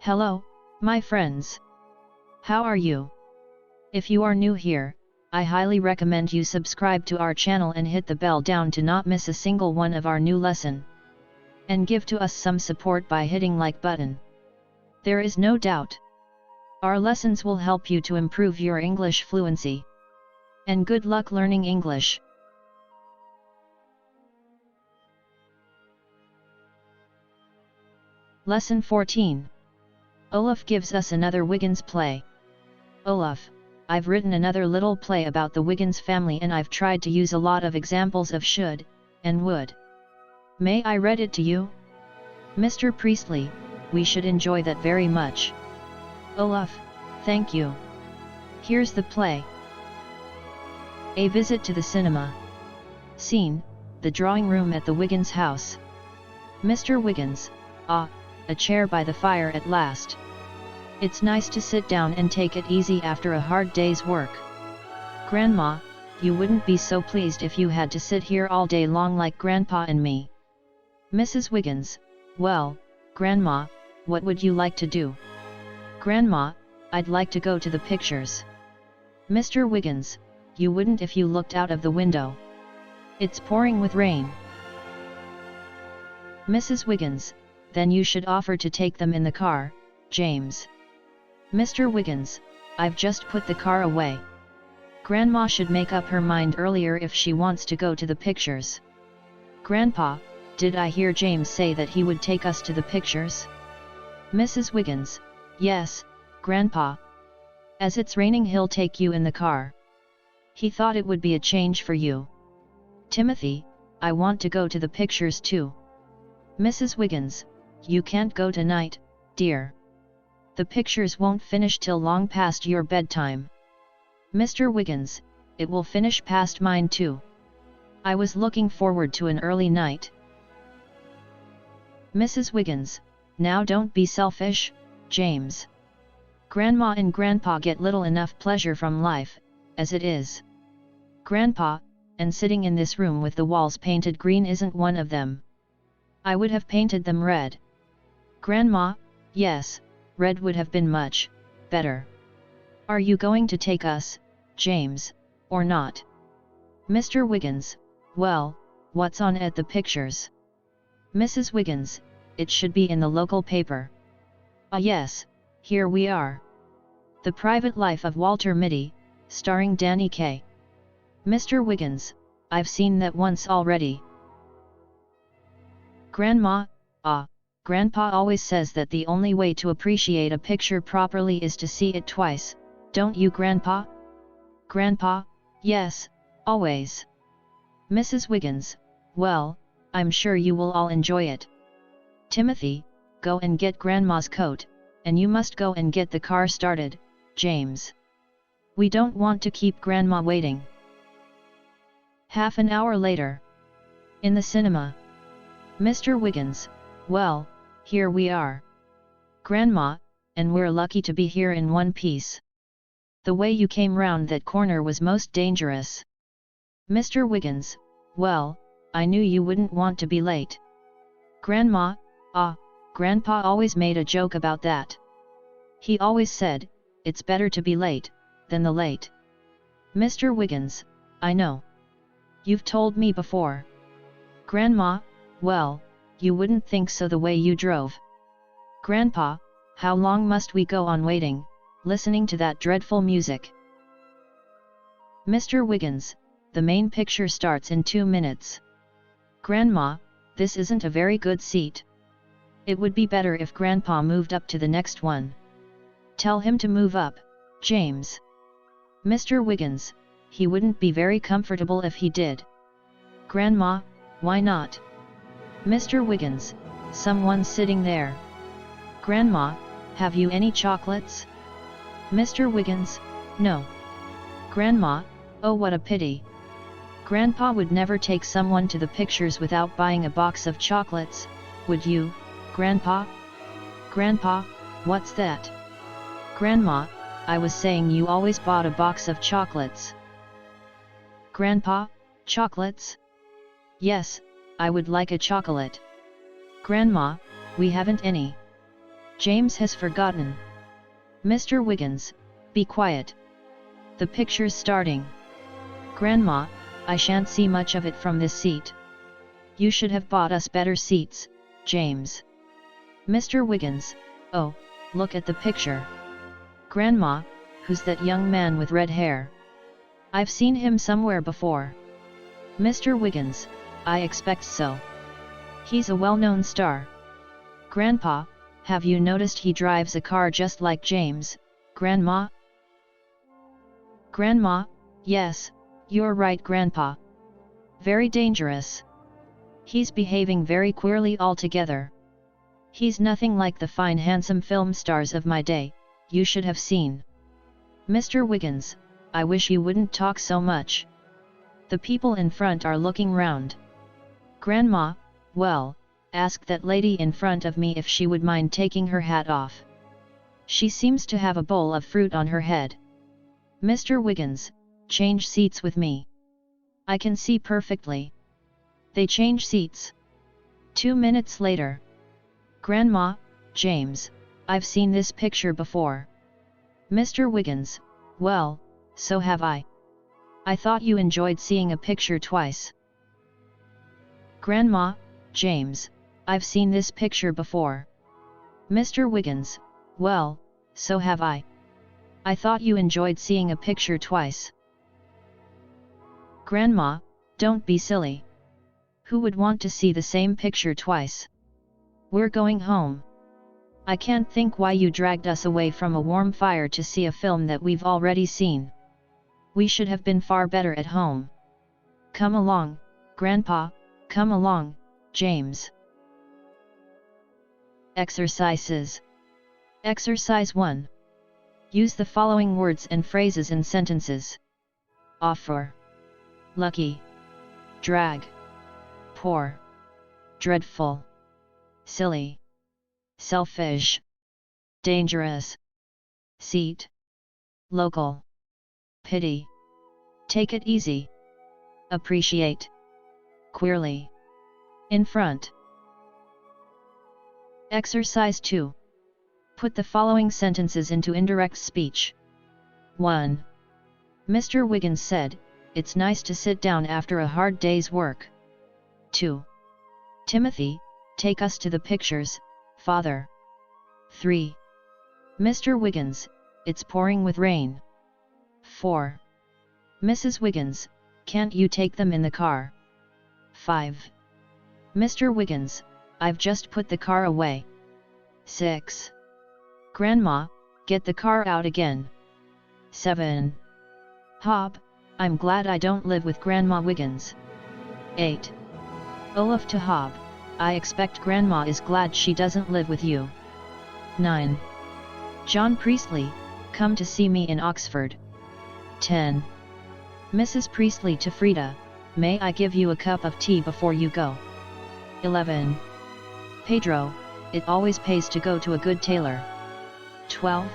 Hello, my friends. How are you? If you are new here, I highly recommend you subscribe to our channel and hit the bell down to not miss a single one of our new lesson. And give to us some support by hitting like button. There is no doubt. Our lessons will help you to improve your English fluency. And good luck learning English. Lesson 14. Olaf gives us another Wiggins play. Olaf, I've written another little play about the Wiggins family and I've tried to use a lot of examples of should and would. May I read it to you? Mr. Priestley, we should enjoy that very much. Olaf, thank you. Here's the play. A visit to the cinema. Scene, the drawing room at the Wiggins house. Mr. Wiggins, a chair by the fire at last. It's nice to sit down and take it easy after a hard day's work. Grandma, you wouldn't be so pleased if you had to sit here all day long like Grandpa and me. Mrs. Wiggins, well, Grandma, what would you like to do? Grandma, I'd like to go to the pictures. Mr. Wiggins, you wouldn't if you looked out of the window. It's pouring with rain. Mrs. Wiggins, then you should offer to take them in the car, James. Mr. Wiggins, I've just put the car away. Grandma should make up her mind earlier if she wants to go to the pictures. Grandpa, did I hear James say that he would take us to the pictures? Mrs. Wiggins, yes, Grandpa. As it's raining he'll take you in the car. He thought it would be a change for you. Timothy, I want to go to the pictures too. Mrs. Wiggins, you can't go tonight, dear. The pictures won't finish till long past your bedtime. Mr. Wiggins, it will finish past mine too. I was looking forward to an early night. Mrs. Wiggins, now don't be selfish, James. Grandma and Grandpa get little enough pleasure from life, as it is. Grandpa, and sitting in this room with the walls painted green isn't one of them. I would have painted them red. Grandma, yes, red would have been much better. Are you going to take us, James, or not? Mr. Wiggins, well, what's on at the pictures? Mrs. Wiggins, it should be in the local paper. Ah yes, here we are. The Private Life of Walter Mitty, starring Danny Kaye. Mr. Wiggins, I've seen that once already. Grandma, Grandpa always says that the only way to appreciate a picture properly is to see it twice, don't you Grandpa? Grandpa, yes, always. Mrs. Wiggins, well, I'm sure you will all enjoy it. Timothy, go and get Grandma's coat, and you must go and get the car started, James. We don't want to keep Grandma waiting. Half an hour later. In the cinema. Mr. Wiggins, well, here we are. Grandma, and we're lucky to be here in one piece. The way you came round that corner was most dangerous. Mr. Wiggins, well, I knew you wouldn't want to be late. Grandma, Grandpa always made a joke about that. He always said, it's better to be late than the late. Mr. Wiggins, I know. You've told me before. Grandma, well, you wouldn't think so the way you drove. Grandpa, how long must we go on waiting, listening to that dreadful music? Mr. Wiggins, the main picture starts in 2 minutes. Grandma, this isn't a very good seat. It would be better if Grandpa moved up to the next one. Tell him to move up, James. Mr. Wiggins, he wouldn't be very comfortable if he did. Grandma, why not? Mr. Wiggins, someone's sitting there. Grandma, have you any chocolates? Mr. Wiggins, no. Grandma, oh what a pity. Grandpa would never take someone to the pictures without buying a box of chocolates, would you, Grandpa? Grandpa, what's that? Grandma, I was saying you always bought a box of chocolates. Grandpa, chocolates? Yes, I would like a chocolate. Grandma, we haven't any. James has forgotten. Mr. Wiggins, be quiet. The picture's starting. Grandma, I shan't see much of it from this seat. You should have bought us better seats, James. Mr. Wiggins, oh, look at the picture. Grandma, who's that young man with red hair? I've seen him somewhere before. Mr. Wiggins, I expect so. He's a well-known star. Grandpa, have you noticed he drives a car just like James, Grandma? Grandma, yes, you're right, Grandpa. Very dangerous. He's behaving very queerly altogether. He's nothing like the fine handsome film stars of my day, you should have seen. Mr. Wiggins, I wish you wouldn't talk so much. The people in front are looking round. Grandma, well, ask that lady in front of me if she would mind taking her hat off. She seems to have a bowl of fruit on her head. Mr. Wiggins, change seats with me. I can see perfectly. They change seats. 2 minutes later. Grandma, James, I've seen this picture before. Mr. Wiggins, well, so have I. I thought you enjoyed seeing a picture twice. Grandma, James, I've seen this picture before. Mr. Wiggins, well, so have I. I thought you enjoyed seeing a picture twice. Grandma, don't be silly. Who would want to see the same picture twice? We're going home. I can't think why you dragged us away from a warm fire to see a film that we've already seen. We should have been far better at home. Come along, Grandpa, come along, James. Exercises. Exercise 1. Use the following words and phrases in sentences. Offer. Lucky. Drag. Poor. Dreadful. Silly. Selfish. Dangerous. Seat. Local. Pity. Take it easy. Appreciate. Queerly. In front. Exercise 2. Put the following sentences into indirect speech. 1. Mr. Wiggins said, "It's nice to sit down after a hard day's work." 2. Timothy, take us to the pictures, Father. 3. Mr. Wiggins, it's pouring with rain. 4. Mrs. Wiggins, can't you take them in the car? 5. Mr. Wiggins, I've just put the car away. 6. Grandma, get the car out again. 7. Hob, I'm glad I don't live with Grandma Wiggins. 8. Olaf to Hob, I expect Grandma is glad she doesn't live with you. 9. John Priestley, come to see me in Oxford. 10. Mrs. Priestley to Frida, may I give you a cup of tea before you go? 11. Pedro, it always pays to go to a good tailor. 12.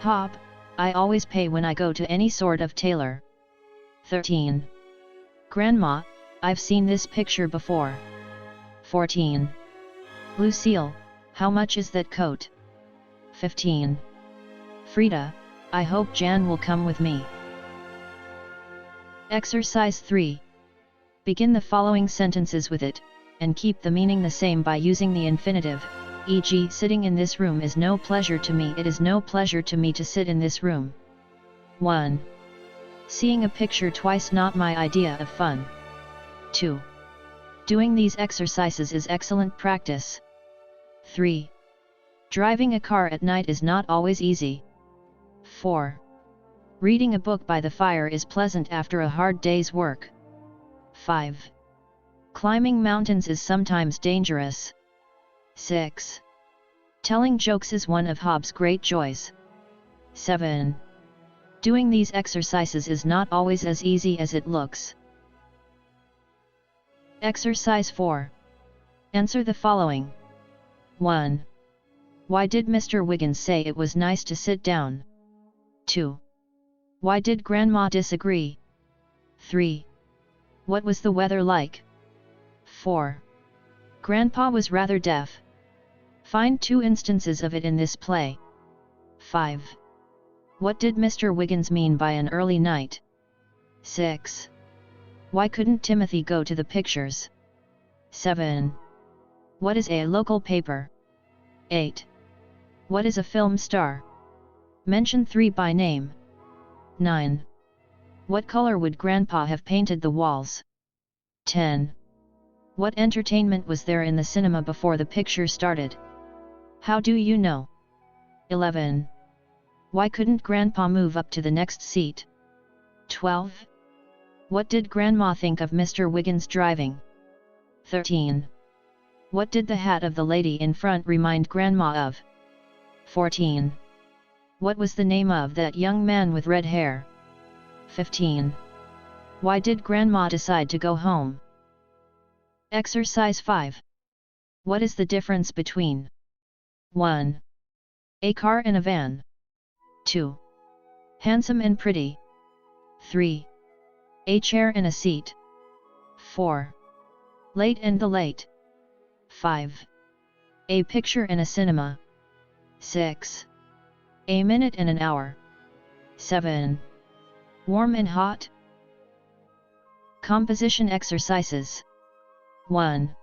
Hob, I always pay when I go to any sort of tailor. 13. Grandma, I've seen this picture before. 14. Lucille, how much is that coat? 15. Frida, I hope Jan will come with me. Exercise 3. Begin the following sentences with it, and keep the meaning the same by using the infinitive, e.g. sitting in this room is no pleasure to me, it is no pleasure to me to sit in this room. 1. Seeing a picture twice, not my idea of fun. 2. Doing these exercises is excellent practice. 3. Driving a car at night is not always easy. 4. Reading a book by the fire is pleasant after a hard day's work. 5. Climbing mountains is sometimes dangerous. 6. Telling jokes is one of Hob's great joys. 7. Doing these exercises is not always as easy as it looks. Exercise 4. Answer the following. 1. Why did Mr. Wiggins say it was nice to sit down? 2. Why did Grandma disagree? 3. What was the weather like? 4. Grandpa was rather deaf. Find 2 instances of it in this play. 5. What did Mr. Wiggins mean by an early night? 6. Why couldn't Timothy go to the pictures? 7. What is a local paper? 8. What is a film star? Mention 3 by name. 9. What color would Grandpa have painted the walls? 10. What entertainment was there in the cinema before the picture started? How do you know? 11. Why couldn't Grandpa move up to the next seat? 12. What did Grandma think of Mr. Wiggins driving? 13. What did the hat of the lady in front remind Grandma of? 14. What was the name of that young man with red hair? 15. Why did Grandma decide to go home? Exercise 5. What is the difference between 1. A car and a van? 2. Handsome and pretty? 3. A chair and a seat? 4. Late and the late? 5. A picture and a cinema? 6. A minute and an hour? 7. Warm and hot? Composition exercises. 1.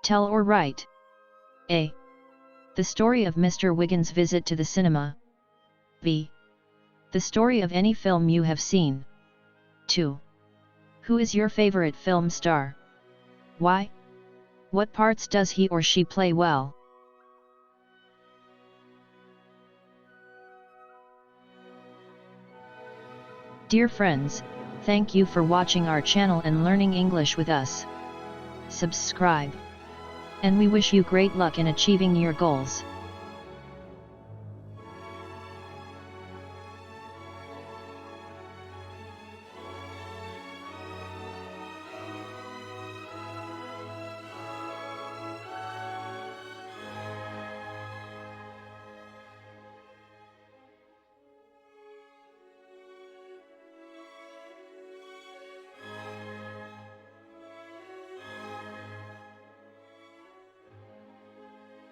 Tell or write. A. The story of Mr. Wiggins' visit to the cinema. B. The story of any film you have seen. 2. Who is your favorite film star? Why? What parts does he or she play well? Dear friends, thank you for watching our channel and learning English with us. Subscribe. And we wish you great luck in achieving your goals.